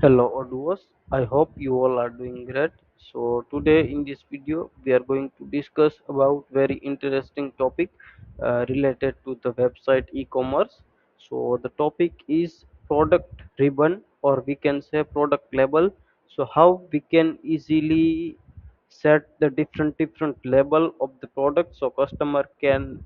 Hello Odoo, I hope you all are doing great. So today in this video we are going to discuss about very interesting topic related to the website e-commerce. So the topic is product ribbon, or we can say product label. So how we can easily set the different label of the product so customer can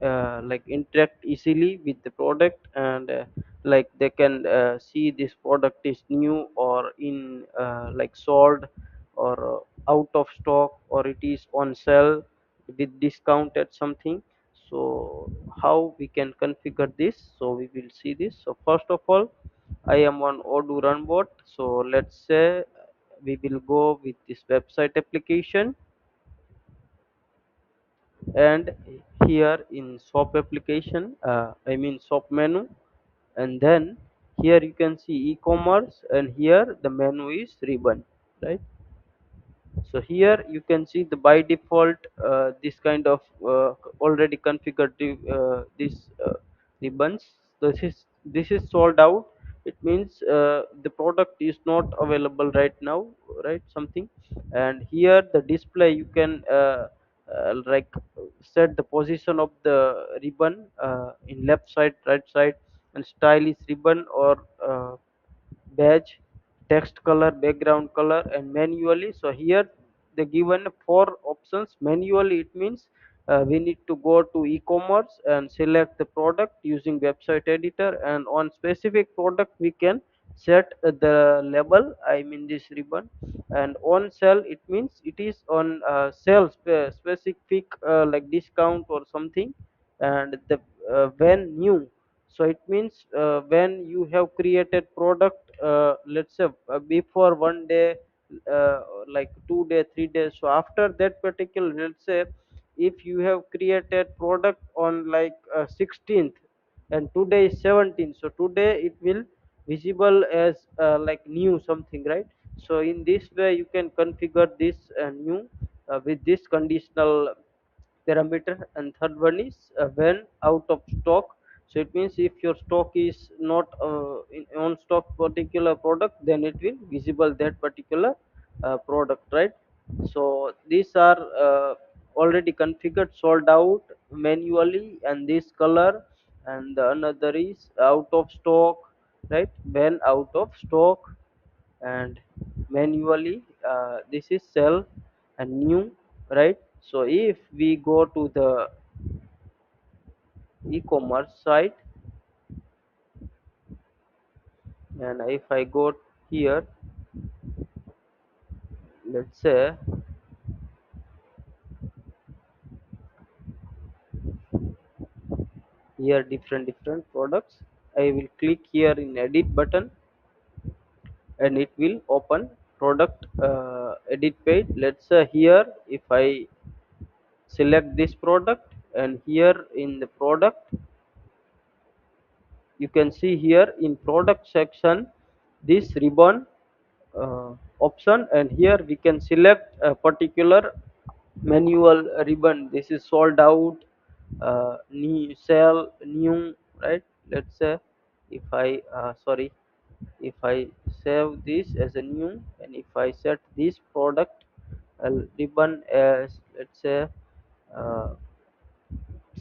like interact easily with the product, and like they can see this product is new or in like sold or out of stock, or it is on sale with discount at something. So how we can configure this, so we will see this. So first of all, I am on Odoo runbot. So let's say we will go with this website application, and here in shop application, I mean shop menu, and then here you can see e-commerce, and here the menu is ribbon, right? So here you can see the by default this kind of already configured this ribbons. This is sold out. It means the product is not available right now, right? Something. And here the display you can like set the position of the ribbon in left side, right side, and style is ribbon or badge, text color, background color, and manually. So here they given four options. Manually it means we need to go to e-commerce and select the product using website editor, and on specific product we can set the label, I mean this ribbon. And on sale it means it is on sale specific like discount or something. And the when new, so it means when you have created product, let's say before 1 day, like 2 day, 3 days. So after that particular, let's say if you have created product on like 16th, and today is 17th, so today it will visible as like new something, right? So in this way you can configure this new with this conditional parameter. And third one is when out of stock. So it means if your stock is not on stock particular product, then it will visible that particular product, right? So these are already configured, sold out manually, and this color. And the another is out of stock, right? When out of stock. And manually this is sell and new, right? So if we go to the e-commerce site, and if I go here, let's say here different products, I will click here in edit button, and it will open product edit page. Let's say here if I select this product, and here in the product you can see here in product section this ribbon option, and here we can select a particular manual ribbon. This is sold out, new sell new, right? Let's say if I sorry, if I save this as a new, and if I set this product ribbon as, let's say, uh,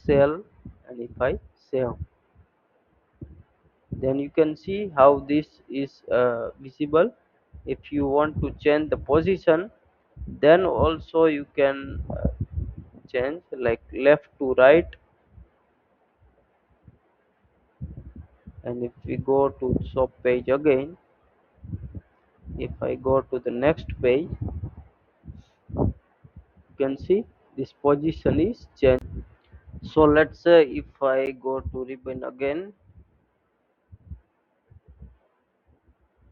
sell, and if I save, then you can see how this is visible. If you want to change the position, then also you can change like left to right. And if we go to shop page again, if I go to the next page, you can see this position is changed. So let's say if I go to ribbon again,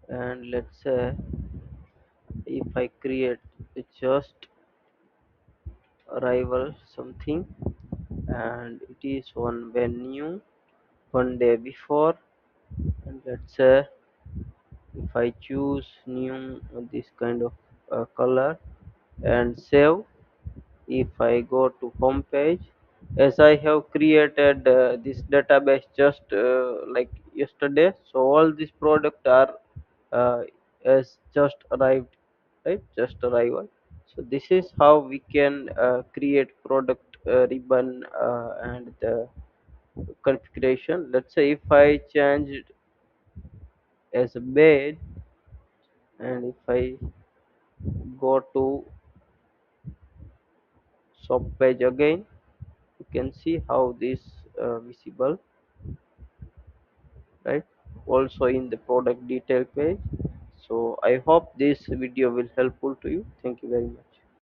and let's say if I create just arrival something, and it is on venue 1 day before, and let's say if I choose new this kind of color and save. If I go to home page, as I have created this database just like yesterday, so all these products are as just arrived, right? Just arrival. So this is how we can create product ribbon and the configuration. Let's say if I change it as a bed, and if I go to shop page again, you can see how this visible, right? Also in the product detail page. So I hope this video will helpful to you. Thank you very much.